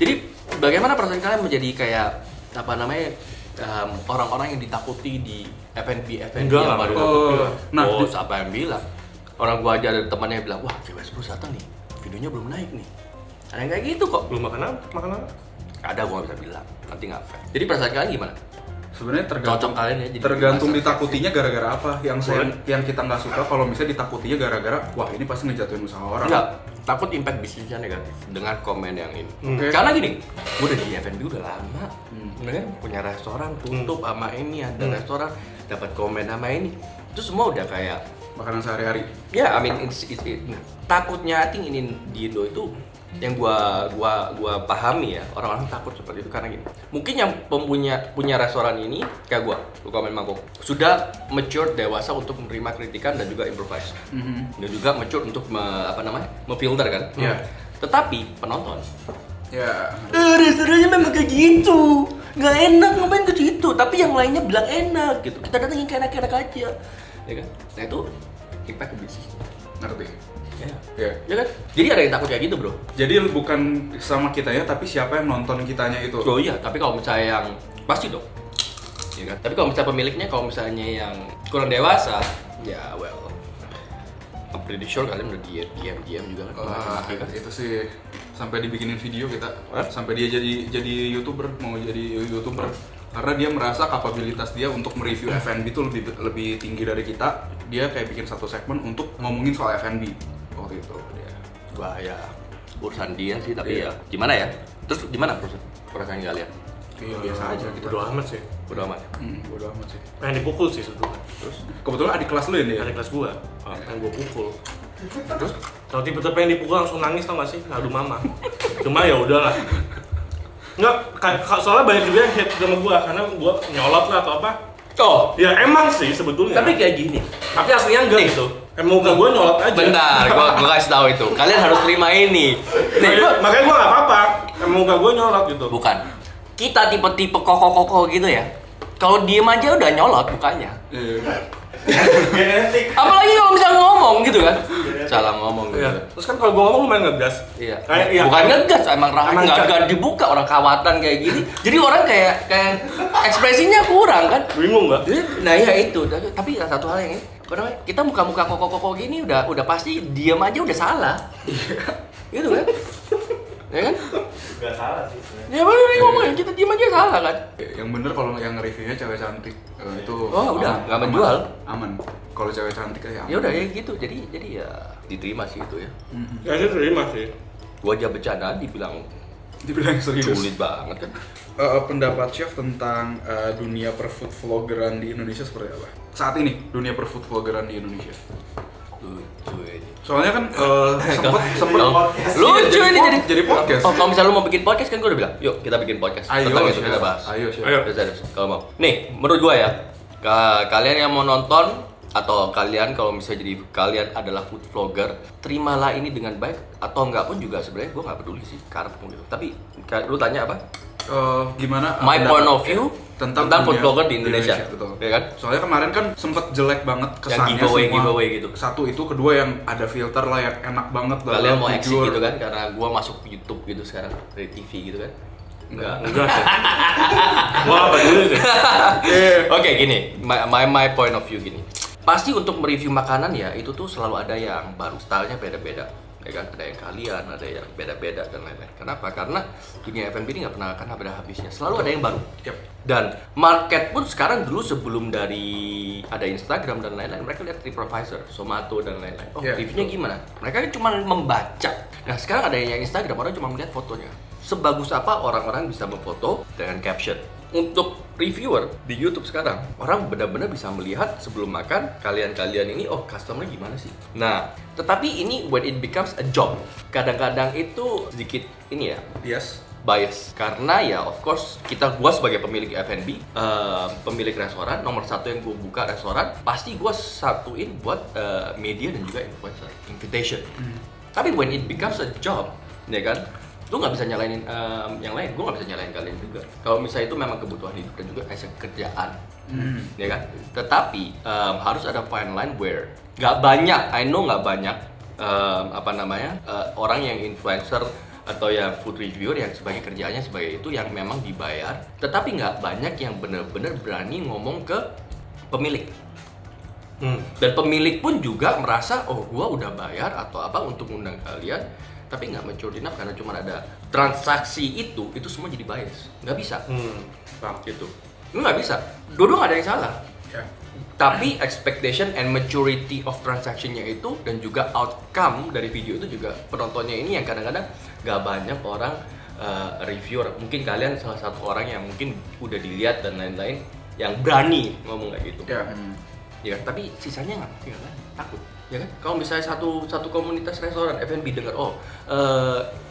Jadi bagaimana perasaan kalian menjadi kayak apa namanya orang-orang yang ditakuti di F&B Enggak yang lah, baru? Nah, Siapa yang bilang? Orang gua aja ada temannya yang bilang, wah cewek terus datang nih, videonya belum naik nih. Ada yang kayak gitu kok. Belum makan apa? Makan apa? Ada, gua nggak bisa bilang, nanti nggak fair. Jadi perasaan kalian gimana? sebenarnya Cocok kalian ya? Jadi tergantung masa- ditakutinya gara-gara apa. Yang kita nggak suka kalau misalnya ditakutinya gara-gara wah ini pasti ngejatuhin usaha orang. Enggak, takut impact bisnisnya negatif dengan komen yang ini. Oke. Karena gini, gue udah di F&B udah lama, kan punya restoran tutup sama ini, ada restoran dapat komen sama ini, itu semua udah kayak Makanan sehari-hari. ya, I mean nah, takutnya I think ini di Indo itu yang gua pahami ya, orang-orang takut seperti itu karena gini. Mungkin yang punya restoran ini kayak gua, lu komen mangkok, sudah mature dewasa untuk menerima kritikan dan juga improvise. Dan juga mature untuk memfilter kan. Iya. Tetapi penonton Ya. restorannya memang kayak gitu, nggak enak, ngapain ke situ, tapi yang lainnya bilang enak gitu, kita datangin kayak enak-enak aja ya kan. Nah itu impact ke bisnis. Ngerti. Ya. Ya. Ya kan? Jadi ada yang takut kayak gitu, bro. Jadi bukan sama kitanya tapi siapa yang nonton kitanya itu. Oh iya, tapi kalau misalnya yang pasti dong. Ya kan? Tapi kalau misalnya pemiliknya kalau misalnya yang kurang dewasa, ya well, I'm pretty sure kalian udah diam juga kan. Wah, Kan? itu sih sampai dibikinin video kita. Hah? Sampai dia jadi YouTuber, mau jadi YouTuber. Karena dia merasa kapabilitas dia untuk mereview F&B itu lebih tinggi dari kita. Dia kayak bikin satu segmen untuk ngomongin soal F&B waktu itu. Dia. Wah ya, urusan dia sih, tapi Iya. ya gimana ya? Terus gimana perasaan kalian? Iya, biasa aja kita. Bodo amat sih. Bodo amat. Bodo amat sih. Pengen dipukul sih sebetulnya. Terus? Kebetulan adik kelas lu ini ya? Ada kelas gua, pengen gua pukul. Terus kalau tiba-tiba pengen dipukul langsung nangis tau gak sih? Ngadu mama. Cuma ya udahlah. Enggak, soalnya banyak juga yang hate sama gua karena gua nyolot lah atau apa. Oh, Ya emang sih sebetulnya. tapi kayak gini. Tapi aslinya enggak gitu. Emang muka gua nyolot aja. Bentar, gua kasih tahu itu. Kalian harus terima ini. Nih, Makanya gua nggak apa-apa. Emang muka gua nyolot gitu. bukan. Kita tipe-tipe koko-koko gitu ya. Kalau diem aja udah nyolot mukanya. Iya. Genetik. Apalagi kalau misalnya ngomong gitu kan. Salah ngomong gitu. Iya. Terus kan kalau gua ngomong lumayan ngegas. Iya. Kayak iya. Bukan ngegas, emang Emang nggak dibuka orang kawatan kayak gini. Jadi orang kayak ekspresinya kurang kan. Bingung nggak? Nah ya itu. Tapi satu hal yang ini, apa namanya? Kita muka-muka koko-koko gini udah pasti diem aja udah salah. Gitu kan? Ya kan? Gak salah sih. Ya baru nih ngomongin kita diem aja salah kan? Yang bener kalau yang nge-reviewnya cewek cantik itu Oh, udah, aman, nggak menjual. Aman. Kalau cewek cantik ya aman. Ya udah ya gitu. Jadi ya diterima sih itu ya. Ya sih terima sih. Gua aja bercanda dibilang Dibilang serius. sulit banget kan. Pendapat chef tentang dunia perfood vlogeran di Indonesia seperti apa? Saat ini dunia perfood vlogeran di Indonesia. Lucu ini. Soalnya kan sempet Lucu ini jadi podcast. Oh, kalau misalnya lu mau bikin podcast kan gua udah bilang, yuk kita bikin podcast. Ayo, Tentang itu chef. kita bahas. Ayo, chef. Ayo. Serius, kalau mau. Nih, menurut gua ya, kalian yang mau nonton atau kalian kalau misalnya jadi kalian adalah food vlogger, terimalah ini dengan baik atau enggak pun juga sebenarnya gua nggak peduli sih karepmu gitu. Tapi lu tanya apa? Gimana My pendapat point of view tentang food dunia vlogger di Indonesia. betul. Ya kan? Soalnya kemarin kan sempet jelek banget kesannya giveaway gitu. Satu itu, kedua yang ada filter lah yang enak banget. Kalian mau exit jujur. gitu kan karena gua masuk YouTube gitu sekarang dari TV gitu kan. Enggak. Enggak sih. Gua apa dulu sih? Oke gini, my point of view gini. Pasti untuk mereview makanan ya itu tuh selalu ada yang baru, stylenya beda-beda. Ya kan, ada yang kalian, ada yang beda-beda dan lain-lain. Kenapa? Karena dunia F&B ini nggak pernah akan ada habisnya. Selalu ada yang baru. Yep. Dan market pun sekarang dulu sebelum dari ada Instagram dan lain-lain, mereka lihat TripAdvisor, Zomato dan lain-lain. Oh, Yeah. reviewnya gimana? Mereka cuma membaca. Nah, sekarang ada yang Instagram, orang cuma melihat fotonya. Sebagus apa orang-orang bisa memfoto dengan caption. Untuk reviewer di YouTube sekarang, orang benar-benar bisa melihat sebelum makan kalian-kalian ini, oh customer gimana sih? Nah, tetapi ini when it becomes a job, kadang-kadang itu sedikit ini ya, Yes. bias karena ya of course gua sebagai pemilik F&B, pemilik restoran nomor satu yang gua buka restoran pasti gua satuin buat media dan juga influencer invitation. Tapi when it becomes a job, ya kan, lu nggak bisa nyalain yang lain, gua nggak bisa nyalain kalian juga. Kalau misalnya itu memang kebutuhan hidup dan juga as a kerjaan, ya kan. Tetapi harus ada fine line where nggak banyak, I know nggak banyak orang yang influencer atau yang food reviewer yang sebagai kerjaannya sebagai itu yang memang dibayar, tetapi nggak banyak yang benar-benar berani ngomong ke pemilik. Dan pemilik pun juga merasa, oh gua udah bayar atau apa untuk undang kalian, tapi nggak mature enough karena cuma ada transaksi itu semua jadi bias. Nggak bisa. Gitu. Lu nggak bisa. Dua-dua nggak ada yang salah. Ya. Tapi expectation and maturity of transaction-nya itu dan juga outcome dari video itu juga penontonnya ini yang kadang-kadang gak banyak orang reviewer. Mungkin kalian salah satu orang yang mungkin udah dilihat dan lain-lain yang berani ngomong kayak gitu. Ya. Ya, tapi sisanya nggak kan? Takut. Ya kan? Kalau misalnya satu komunitas restoran F&B dengar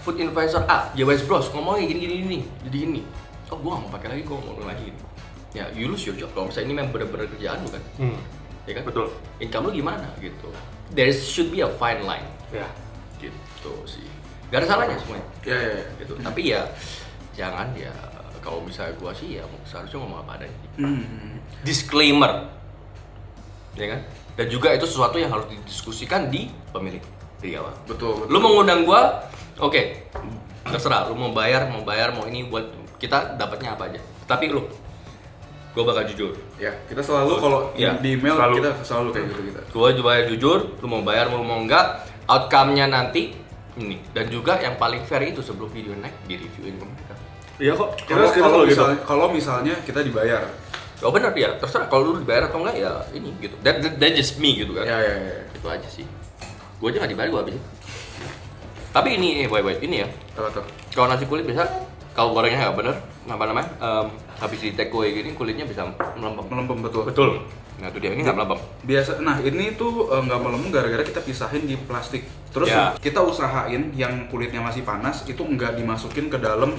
food influencer A, JWS Bros ngomongnya gini jadi ini. Oh, gua nggak mau pakai lagi, gua ngomong lagi. Ya, you lose your job. Kalau misalnya ini memang benar-benar kerjaan bukan? Ya kan? Betul. Income lu gimana gitu. There should be a fine line. Ya. Gitu sih. Gak ada salahnya semuanya. Ya. Gitu. Tapi ya jangan ya kalau misalnya gua sih ya seharusnya ngomong apa adanya. Disclaimer. Ya kan? Dan juga itu sesuatu yang harus didiskusikan di pemilik di awal. Betul. Lu mengundang gua, oke. Terserah lu mau bayar mau ini buat kita dapatnya apa aja. Tapi lu gue bakal jujur. Ya, kita selalu kalau Ya, di email selalu. kita selalu kayak gitu kita. Gue coba jujur, lu mau bayar mau enggak, outcome-nya nanti ini. Dan juga yang paling fair itu sebelum video naik di reviewin ke mereka. Iya kok. Kalau misalnya kita dibayar. Oh benar ya, terserah kalau lu dibayar atau enggak ya ini gitu. That just me gitu kan. Ya. Itu aja sih. Gue aja nggak dibayar gue habisin. Tapi ini boy ini ya. Apa tuh? Kalau nasi kulit bisa, kalau gorengnya nggak bener, apa namanya? Habis di take away gini kulitnya bisa melempem. Melempem betul. Betul. Nah itu dia, ini nggak melempem. Biasa, nah ini tuh nggak melempem gara-gara kita pisahin di plastik. Terus Ya. kita usahain yang kulitnya masih panas itu nggak dimasukin ke dalam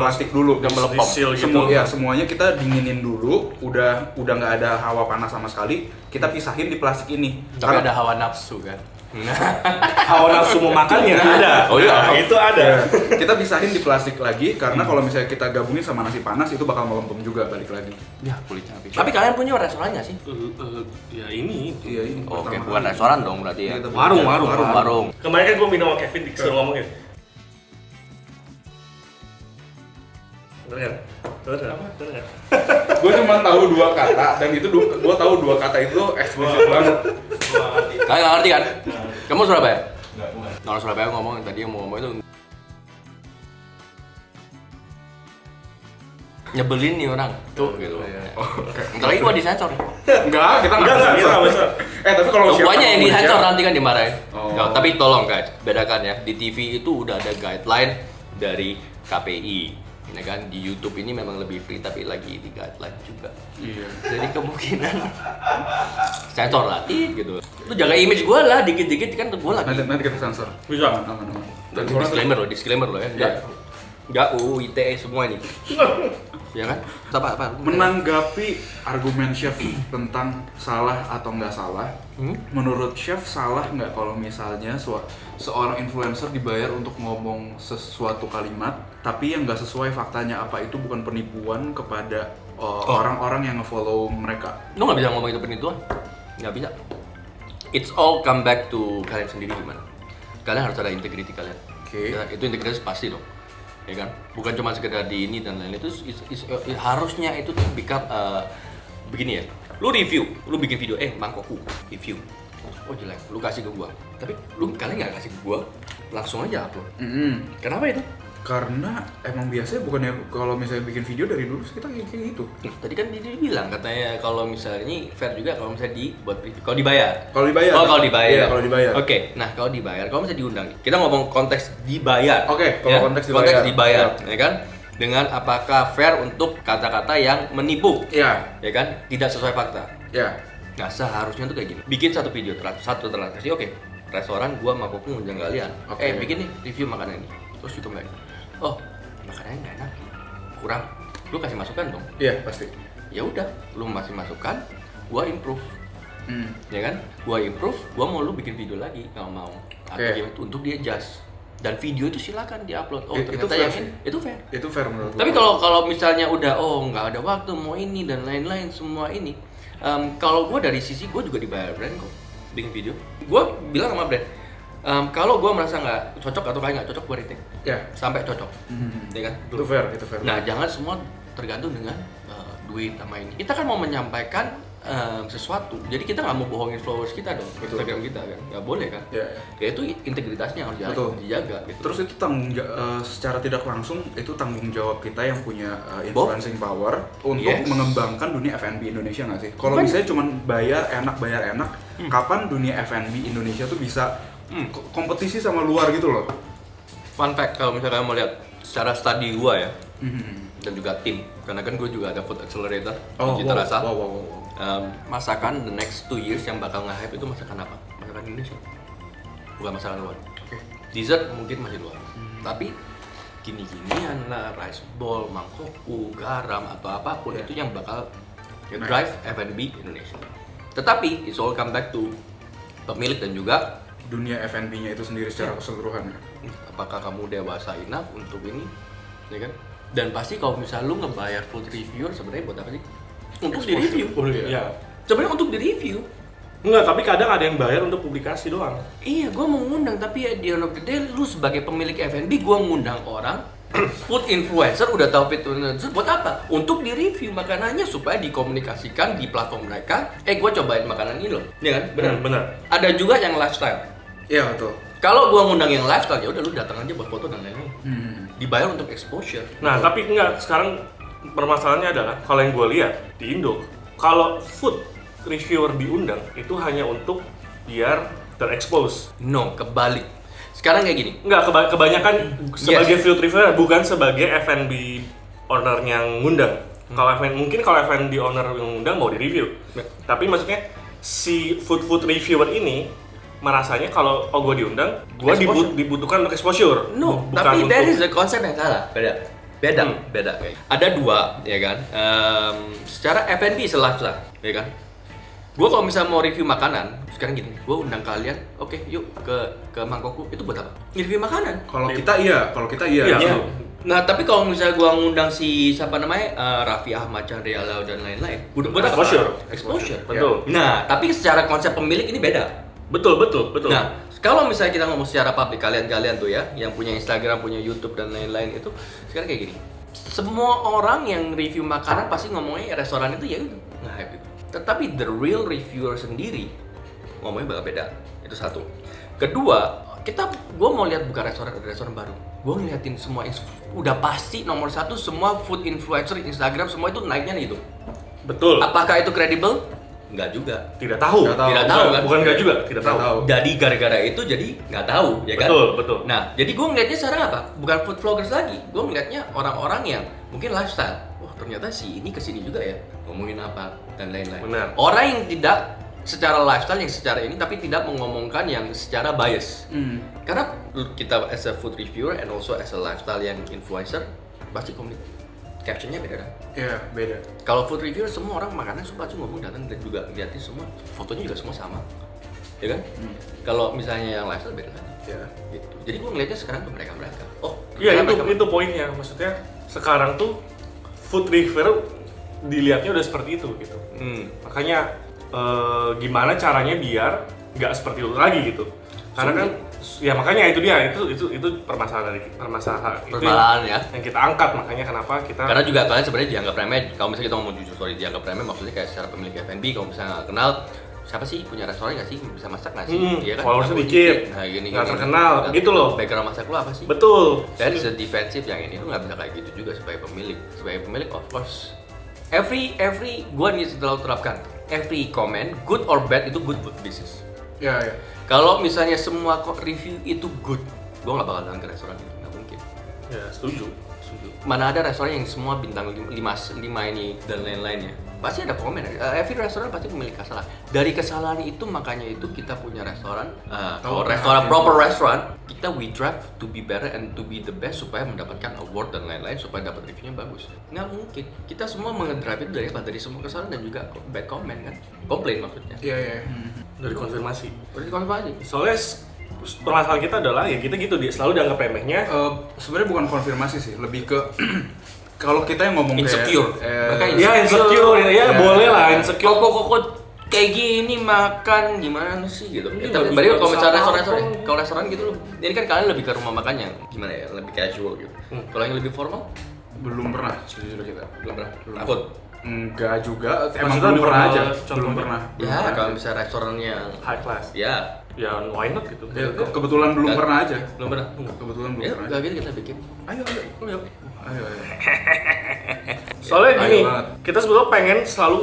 plastik dulu. Udah melepom. Disil gitu. Semuanya kita dinginin dulu. Udah nggak ada hawa panas sama sekali. Kita pisahin di plastik ini. Tapi ada hawa nafsu kan. Hawa nafsu mau makannya ada. Oh iya. Nah, itu ada. Kita pisahin di plastik lagi karena kalau misalnya kita gabungin sama nasi panas itu bakal melempem juga balik lagi. Ya kulitnya habis. Tapi kalian punya restoran nggak sih? Ya ini. Iya ini. Oke, pertama bukan kali. restoran dong berarti ya. Kita Warung. Kemarin kan gue minum sama Kevin disuruh ngomongin. Bener kan? Gue cuma tahu 2 kata dan itu gue tahu 2 kata itu eksplisit banget. Kalian nggak ngerti kan? Kamu Surabaya? Enggak, orang Surabaya ngomong tadi yang mau ngomong itu nyebelin nih orang tuh gitu. Ntar lagi gua disensor. Enggak, kita Enggak, nggak kita nggak bisa. bisa. Tapi kalau Semuanya yang ngomongnya- disensor nanti kan dimarahin. Oh. Nggak, tapi tolong guys, bedakan ya. Di TV itu udah ada guideline dari KPI. Ya kan, di YouTube ini memang lebih free tapi lagi di guideline juga. Iya. Jadi kemungkinan sensor lah, gitu. Lu jaga image gua lah, dikit-dikit kan gua lagi. Nanti kita sensor. Bisa. Aman. Dan disclaimer loh ya. Enggak UU ITE semua ini. Ya kan? Apa? Menanggapi argumen chef tentang salah atau nggak salah, menurut chef salah nggak kalau misalnya seorang influencer dibayar untuk ngomong sesuatu kalimat, tapi yang nggak sesuai faktanya apa itu bukan penipuan kepada orang-orang yang nge-follow mereka? Lu nggak bisa ngomong itu penipuan. Nggak bisa. It's all come back to kalian sendiri gimana. Kalian harus ada integrity kalian. Oke. Ya, itu integritas pasti dong. Ya kan? Bukan cuma sekedar di ini dan lain itu harusnya itu tuh become begini ya. Lu review, lu bikin video mangkokku review. Oh jelek, lu kasih ke gua. Tapi kalian nggak kasih ke gua, langsung aja upload. Kenapa itu? Karena emang biasanya bukannya kalau misalnya bikin video dari dulu kita kayak gitu. Tadi kan dia bilang katanya kalau misalnya ini fair juga kalau misalnya dibuat review. Kalau dibayar. Kalau dibayar. Oh, kalau dibayar. Iya, kalau dibayar. Oke, nah kalau dibayar, kalau misalnya diundang, kita ngomong konteks dibayar. Oke, kalau Ya, konteks dibayar. ya kan? Dengan apakah fair untuk kata-kata yang menipu, Iya. ya kan? Tidak sesuai fakta. Iya. Nah, seharusnya tuh kayak gini. Bikin satu video, satu transaksi, oke. Restoran gua mabukmu ngundang kalian. Oke. Bikin nih review makanan ini. Terus YouTube lagi. Oh, makanannya nggak enak. Kurang. Lu kasih masukan dong. Iya, pasti. Ya udah, lu masih masukan, gua improve. Ya kan? Gua improve, gua mau lu bikin video lagi, nggak mau. Atau Oke. gimana, untuk dia adjust. Dan video itu silakan diupload. Oh, Itu ternyata fair yang sih. ini itu fair. Itu fair menurut Tapi gua. kalau misalnya udah nggak ada waktu mau ini dan lain-lain semua ini, kalau gue dari sisi gue juga dibayar brand kok bikin video. Gue bilang sama brand, Kalau gue merasa nggak cocok atau kayak nggak cocok, gue retake Ya. sampai cocok, ya kan? Itu fair, itu fair. Nah, jangan semua tergantung dengan duit sama ini. Kita kan mau menyampaikan sesuatu, jadi kita nggak mau bohongin followers kita dong, Betul. Instagram kita kan, nggak boleh kan? Ya. Ya itu integritasnya harus Betul. dijaga. Gitu. Terus itu secara tidak langsung itu tanggung jawab kita yang punya influencing power untuk Yes. mengembangkan dunia F&B Indonesia nggak sih? Kalau Bukan. misalnya cuma bayar enak, kapan dunia F&B Indonesia tuh bisa kompetisi sama luar gitu loh? Fun fact, kalau misalnya kalian mau lihat secara studi gue ya, Hmm. dan juga tim, karena kan gue juga ada food accelerator Oh, di Cita Rasa. wow. Masakan the next 2 years yang bakal nge-hype itu masakan apa? Masakan Indonesia, bukan masakan luar. Dessert mungkin masih luar, tapi gini-ginian lah, rice bowl, mangkokku, garam atau apapun itu yang bakal drive F&B Indonesia. Tetapi it's all come back to pemilik dan juga Dunia F&B-nya itu sendiri secara keseluruhan ya. apakah kamu dewasa enough untuk ini, ya kan? Dan pasti kalau misalnya lu ngebayar food reviewer sebenarnya buat apa sih? Untuk di review. Ya. Sebenarnya untuk di review. Enggak, tapi kadang ada yang bayar untuk publikasi doang. Iya, gue mau ngundang, tapi ya di end of the day lu sebagai pemilik F&B, gue ngundang orang food influencer, udah tahu food influencer buat apa? Untuk di review makanannya supaya dikomunikasikan di platform mereka. Gue cobain makanan ini loh, ya kan? Benar. Ada juga yang lifestyle. Iya betul. Kalau gue ngundang yang lifestyle, ya udah lu datang aja buat foto dan lain-lain. Dibayar untuk exposure. Nah, tapi enggak, sekarang permasalahannya adalah kalau yang gue lihat di Indo, kalau food reviewer diundang itu hanya untuk biar terekspos. No, kebalik. Sekarang kayak gini. Enggak, kebanyakan sebagai food reviewer, bukan sebagai F&B owner yang ngundang. Mungkin kalau F&B owner yang ngundang mau di-review. Tapi maksudnya si food reviewer ini merasanya kalau gue diundang, gue Exposure. dibutuhkan untuk exposure. No, Bukan tapi untuk- that is the konsep yang salah. Beda. Kayak. Ada dua, ya kan. Secara F&B is a lifestyle, ya kan. Gue kalau misalnya mau review makanan, sekarang gini, gue undang kalian, oke, yuk ke mangkokku, itu buat apa? Review makanan. Kalau kita iya. Iya. Iya. Nah, tapi kalau misalnya gua ngundang si siapa namanya Raffi Ahmad, Chandra Alau dan lain-lain, buat apa? Exposure. Betul. Nah, tapi secara konsep pemilik ini beda. Betul. Nah, kalau misalnya kita ngomong secara publik, kalian tuh ya, yang punya Instagram, punya YouTube dan lain-lain itu, sekarang kayak gini. Semua orang yang review makanan pasti ngomongnya restoran itu ya udah nge-hype itu. Tetapi the real reviewer sendiri ngomongnya bakal beda. Itu satu. Kedua, gue mau lihat bukan restoran baru. Gue ngeliatin semua udah pasti nomor satu semua food influencer Instagram semua itu naiknya itu. Betul. Apakah itu kredibel? Enggak juga. Tidak tahu. Tidak tahu, kan? Bukan enggak juga, tidak tahu. tahu. Jadi gara-gara itu jadi nggak tahu, ya kan? Betul. Nah, jadi gue ngeliatnya sekarang apa? Bukan food vloggers lagi. Gue ngeliatnya orang-orang yang mungkin lifestyle. Wah, ternyata si ini kesini juga ya, ngomongin apa dan lain-lain. Benar. Orang yang tidak secara lifestyle, yang secara ini, tapi tidak mengomongkan yang secara bias. Karena kita as a food reviewer and also as a lifestyle yang influencer, pasti captionnya beda kan? Iya, beda. Kalau food reviewer semua orang makanan suka ngomong datang dan juga liatin semua, fotonya juga semua sama, ya kan? Kalau misalnya yang lifestyle beda kan? Iya. Gitu. Jadi gue ngeliatnya sekarang ke mereka. Oh, Iya, mereka- itu poinnya. Maksudnya sekarang tuh food reviewer dilihatnya udah seperti itu gitu. Makanya gimana caranya biar nggak seperti itu lagi gitu. Karena kan ya makanya itu dia itu permasalahan itu Permasalahan ya. yang kita angkat, makanya kenapa kita Karena juga kalian sebenarnya dianggap remeh. Kalau misalnya kita ngomong jujur, dianggap remeh maksudnya kayak secara pemilik F&B, kalau misalnya nggak kenal siapa sih punya restoran nggak sih, bisa masak nggak sih, iya kan? followersnya Aku dikit, nah, gini, nggak terkenal, gitu loh. Background masak lu apa sih? betul. That is a defensive yang ini lu nggak bisa kayak gitu juga sebagai pemilik of course every gua nih selalu terapkan every comment good or bad itu good for business. Iya. Kalau misalnya semua review itu good, gua nggak bakal datang ke restoran itu, nggak mungkin. Ya setuju. Mana ada restoran yang semua bintang 5 ini dan lain-lainnya, pasti ada komen. Every restoran pasti memiliki kesalahan. Dari kesalahan itu makanya itu kita punya restoran. Kalau restoran proper restoran, kita we drive to be better and to be the best supaya mendapatkan award dan lain-lain supaya dapat reviewnya bagus. Nggak mungkin. Kita semua mengedrive itu dari apa? Dari semua kesalahan dan juga bad comment kan? Komplain maksudnya. Iya. Dari konfirmasi. Berarti konfirmasi. Soalnya permasalahan kita adalah ya kita gitu, dia selalu dianggap remehnya. Sebenarnya bukan konfirmasi sih, lebih ke kalau kita yang ngomong Insecure. kayak Mereka Ya insecure, ya Ya. boleh lah insecure. Kok kayak gini makan gimana sih gitu. Ini Tapi bagus, balik kalau bagus misalnya apa-apa. restoran, kalau restoran gitu loh. Ini kan kalian lebih ke rumah makannya gimana ya, lebih casual gitu. Kalau yang lebih formal Belum pernah sejujurnya kita. belum pernah. Takut. Enggak juga, emang Maksudnya belum pernah aja. contohnya? Belum pernah. Ya kalau misalnya restoran yang High class. ya Ya why not gitu. Ya, kebetulan belum Nggak- pernah aja. belum pernah. Kebetulan belum Ya pernah. gak gitu kita bikin. Ayo, ayo. Ayo. Ayo, ayo. Soalnya Ayo gini, banget. kita sebetulnya pengen selalu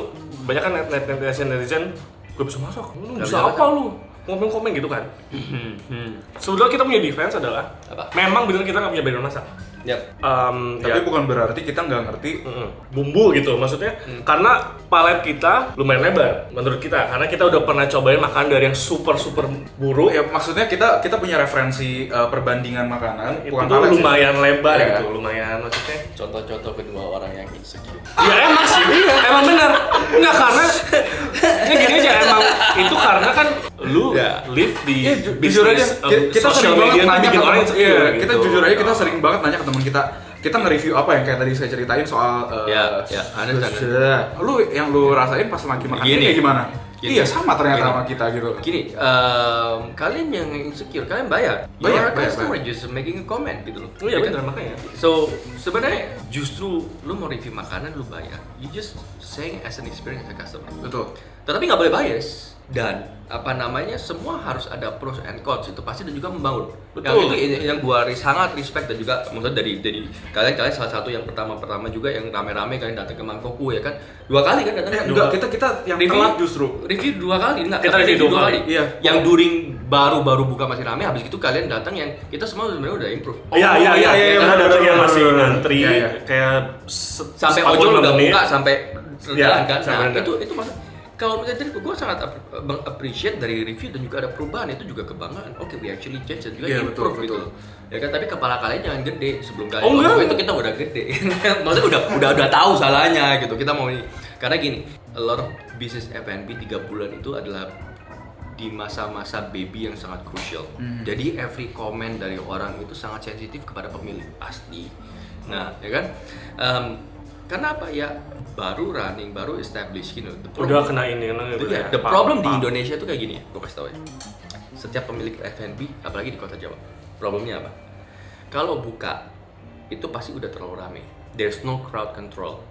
banyak kan netizen gak bisa masak, lu Nggak bisa bisa apa lu? Komen-komen gitu kan. Sebetulnya kita punya defense adalah Apa? memang bener kita nggak punya background masak. Yap. Tapi Ya, bukan berarti kita nggak ngerti. bumbu gitu maksudnya karena palet kita lumayan lebar menurut kita karena kita udah pernah cobain makan dari yang super buruk Ya maksudnya kita punya referensi perbandingan makanan, itu bukan tuh palet sih. lumayan lebar Iya. gitu lumayan maksudnya Contoh-contoh kedua orang yang insecure. ya emang sih emang bener nggak karena ya gini aja emang itu karena kan lu Ya. live di Iya, jujur aja kita social sering banget media tuh nanya ke bikin orang teman. insecure Iya, gitu. kita jujur aja kita sering banget nanya ke teman kita. Kita nge-review apa yang kayak tadi saya ceritain soal Ya, ada. lu yang lu rasain pas lagi makan ini Gini. kayak gimana? Gini. Iya, sama ternyata Gini. sama kita gitu. Gini, kalian yang insecure, kalian bayar. You Bayar, are a bayar, customer bayar. just making a comment gitu loh. Oh iya Ya kan? bener makanya So sebenarnya justru lu mau review makanan lu bayar. You just saying as an experience as a customer. Betul. Tetapi nggak boleh bias dan apa namanya semua harus ada pros and cons itu pasti dan juga membangun. Betul. Yang itu yang gua sangat respect dan juga maksudnya dari kalian salah satu yang pertama juga yang rame-rame kalian datang ke Mangkoku ya kan 2 kali kan datang. Enggak, kita yang Review- telat justru. Review 2 kali enggak? Kita tapi review 2 kali. Iya. Yang during baru buka masih rame habis itu kalian datang yang kita semua sebenarnya udah improve. Iya iya iya. Karena bener, datang yang bener, masih bener. ngantri Iya, iya. kayak Sampai 45 ojol udah menit. buka sampai jalan kan. sampai Nah, rendah. itu maksud kalau misalnya dari gue sangat appreciate dari review dan juga ada perubahan itu juga kebanggaan. Oke, we actually change dan juga Iya, improve betul, gitu. betul. Ya kan, tapi kepala kalian jangan gede sebelum kalian Oh, enggak. ngomong itu kita udah gede. Maksudnya udah tahu salahnya gitu. Kita mau ini. Karena gini, a lot of business F&B 3 bulan itu adalah di masa-masa baby yang sangat crucial. Jadi every comment dari orang itu sangat sensitif kepada pemilik pasti. Nah, ya kan? Karena apa ya? Baru running, baru establish gitu. The Udah problem- kena ini kena gitu. Iya, the problem di Indonesia tuh kayak gini ya, gue kasih tau ya. Setiap pemilik F&B, apalagi di kota Jawa, problemnya apa? Kalau buka, itu pasti udah terlalu rame. There's no crowd control.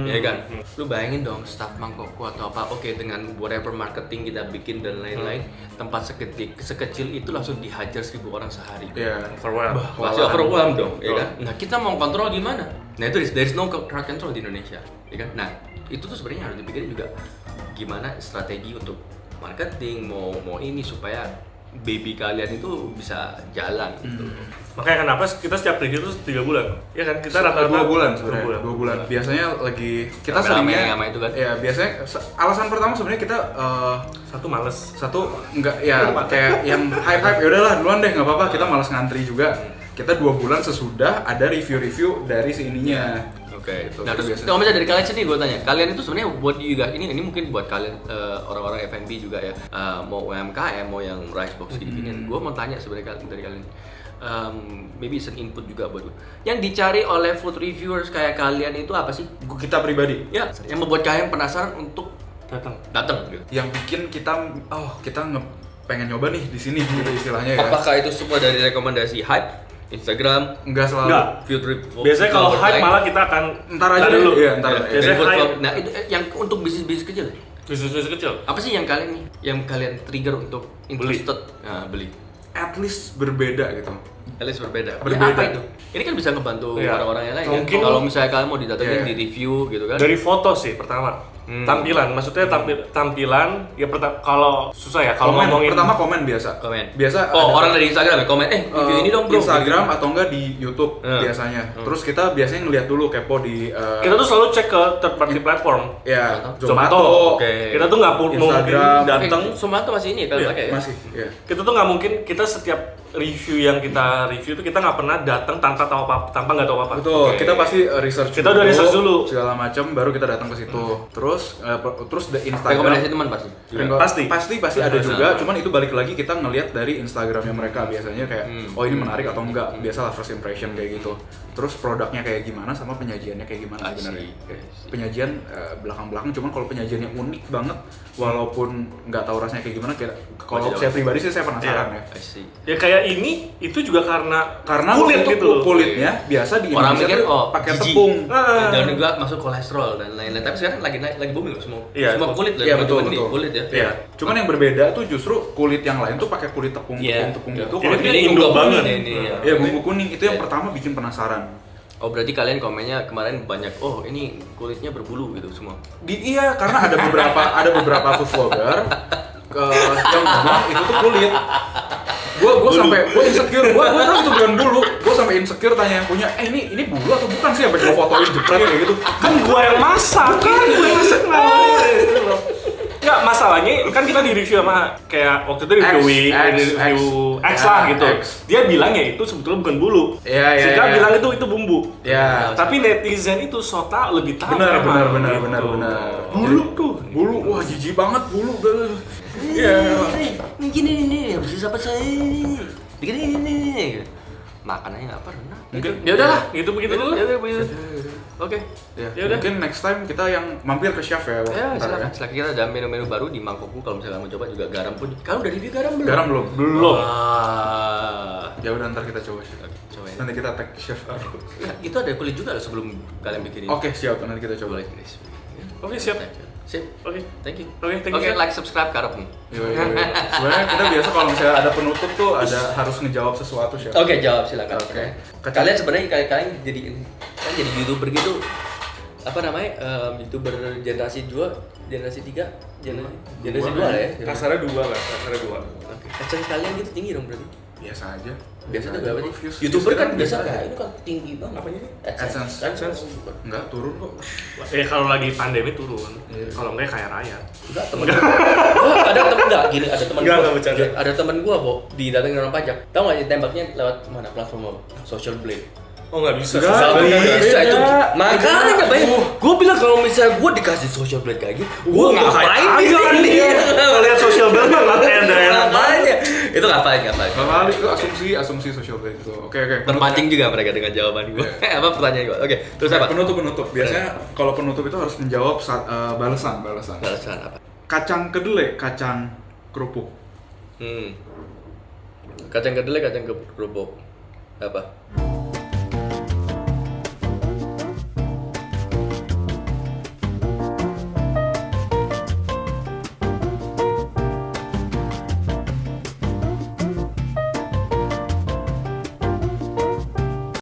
Ya kan? Lu bayangin dong, staff Mangkokku atau apa, oke dengan whatever marketing kita bikin dan lain-lain, tempat sekecil itu langsung dihajar 1.000 orang sehari. Iya. Overwhelmed. Pasti overwhelmed dong, ya Betul. kan? Nah, kita mau kontrol gimana? Nah, itu there's no crowd control di Indonesia, ya kan? Nah, itu tuh sebenarnya harus dipikirin juga gimana strategi untuk marketing, mau ini supaya baby kalian itu bisa jalan gitu. Makanya kenapa kita setiap review itu 3 bulan. Ya kan kita rata-rata 2 bulan 2 sebenarnya. 2 bulan. Biasanya lagi kita Rame-rame seringnya sama itu kan? Ya, biasanya alasan pertama sebenarnya kita Satu males. satu enggak ya kayak yang hype ya udahlah duluan deh nggak apa-apa kita malas ngantri juga. Kita 2 bulan sesudah ada review-review dari si ininya. Oke. Gitu, Nah, itu terus biasanya. kalau misalnya dari kalian sendiri gue tanya, kalian itu sebenarnya buat juga ini mungkin buat kalian orang-orang F&B juga ya, mau UMKM, mau yang rice box gini-gini. Gue mau tanya sebenarnya dari kalian, maybe it's an input juga buat gue. Yang dicari oleh food reviewers kayak kalian itu apa sih? Kita pribadi Ya, yang membuat kalian penasaran untuk datang gitu. yang bikin kita pengen nyoba nih di sini gitu istilahnya ya. Apakah itu semua dari rekomendasi hype, Instagram, Enggak selalu. Enggak. food Biasanya kalau hype malah kita akan Ntar aja dulu. deh, iya, ntar. Ya, Biasanya dari food hype. vlog. Nah, itu yang untuk bisnis-bisnis kecil. Bisnis kecil. Apa sih yang kalian trigger untuk interested beli? At least berbeda gitu. At least berbeda. Berbeda. Ya, apa itu? Ini kan bisa ngebantu Iya. orang-orang yang lain. Mungkin- Kan? Kalau misalnya kalian mau didatengin Iya. di review gitu kan. Dari foto sih pertama. Tampilan, maksudnya tampilan ya kalau susah ya kalau Komen, ngomongin pertama komen biasa. Komen. Biasa Oh, ada- orang dari Instagram ya komen, review ini dong bro. Instagram atau enggak di YouTube Hmm. biasanya. Terus kita biasanya ngeliat dulu kepo di kita tuh selalu cek ke third party platform. ya Zomato. Zomato, Oke. Kita tuh nggak mungkin Instagram. datang. Zomato masih ini ya kalian Iya, pakai ya? masih ya. Kita tuh nggak mungkin kita setiap review yang kita review itu kita nggak pernah datang tanpa nggak tahu apa. Betul, Oke. kita pasti research Kita udah research dulu. segala macam baru kita datang ke situ. Terus the Instagram Rekomendasi teman pasti. Pringles pasti ada Nah. juga, cuman itu balik lagi kita ngelihat dari Instagramnya mereka biasanya kayak oh ini menarik atau enggak, biasalah first impression kayak gitu. Terus produknya kayak gimana sama penyajiannya kayak gimana sebenarnya. Penyajian belakang-belakang, cuman kalau penyajiannya unik banget walaupun nggak tahu rasanya kayak gimana, kayak kalau saya pribadi sih saya penasaran ya. Ya kayak ini itu juga karena Kulit gitu tuh loh. kulitnya biasa di Orang Indonesia mikir tuh pakai jijik. tepung. Dan juga masuk kolesterol dan lain-lain. Tapi sekarang lagi booming loh semua. Iya, Semua kulit loh. Iya bukan betul cuma di betul. Kulit ya. Iya. Cuman yang berbeda tuh justru kulit yang lain tuh pakai kulit tepung Iya. tepung Iya. gitu. Ini Kalau ini Indo banget. Ini ya. ya bumbu kuning itu yang Iya. pertama bikin penasaran. Oh berarti kalian komennya kemarin banyak, oh ini kulitnya berbulu gitu semua. Iya, karena ada beberapa food vlogger yang ngomong itu tuh kulit. Gue sampai insecure, gue tahu itu bukan bulu. Gue sampai insecure tanya yang punya, ini bulu atau bukan sih? Sampai gue fotoin jepret kayak gitu. Kan gua yang masak Enggak, masalahnya kan kita di review sama kayak waktu itu review X lah gitu. X. Dia bilang ya itu sebetulnya bukan bulu. Iya, iya, Sehingga iya. bilang itu bumbu. Ya, Tapi netizen itu sota lebih tahu. benar. Gitu. Bulu tuh. Bulu, wah jijik banget bulu. Iya. Ini gini nih, habis siapa saya? Bikin ini. Makanannya nggak pernah. Mungkin Ya udahlah, gitu begitu dulu. Ya udah begitu. Oke. Ya, Ya udah. mungkin next time kita yang mampir ke chef ya. Ya, Ntar silakan. Silakan kita ada menu-menu baru di mangkokku kalau misalnya mau coba juga garam pun. Kamu udah review garam belum? Garam belum? Belum. Wah. Ya udah ntar kita coba chef. Oke, coba ya. Nanti kita tag chef. Ya, itu ada kulit juga loh sebelum kalian bikin ini. Oke, siap. Nanti kita coba. Boleh crispy. Oke, siap. Sip. Oke. Thank you. Oke, thank you, Oke, Chef. like, subscribe, karep nih. Iya. Sebenarnya kita biasa kalau misalnya ada penutup tuh harus ngejawab sesuatu chef. Oke, jawab silakan. Oke. Kalian sebenarnya kalian jadi YouTuber gitu, apa namanya? YouTuber generasi 2, generasi 3, generasi 2 lah ya. Kasarnya dua lah, kasarnya dua. Oke. Channel kalian gitu tinggi dong berarti. Biasa aja. Biasa tuh berapa sih? Views- YouTuber views kan kita biasa aja. kayak itu kan tinggi banget. Apanya sih? AdSense. AdSense. Enggak turun kok. Kalau lagi pandemi turun. Iya. Kalau enggak kaya raya. Enggak, temen gua ada temen enggak gini, ada temen Enggak, gua. enggak bercanda. Ada temen gua, Bo, didatengin orang pajak. Tahu enggak tembaknya lewat mana? Platform apa? Social Blade. Oh enggak bisa. Enggak, Nggak bisa itu. beda. Makanya nggak baik. Gue bilang kalau misalnya gue dikasih social blade kayak gitu, gue ngapain di aja sini? Kalau lihat sosial media enggak kayak daerah. Makanya itu ngapain? Gak kali itu asumsi social blade itu. Oke. Terpancing juga mereka dengan jawaban gue. Apa pertanyaan gue? Oke, terus apa? Penutup. Biasanya kalau penutup itu harus menjawab balasan. Balasan apa? Kacang kedelai, kacang kerupuk. Kacang kedelai, kacang kerupuk. Apa?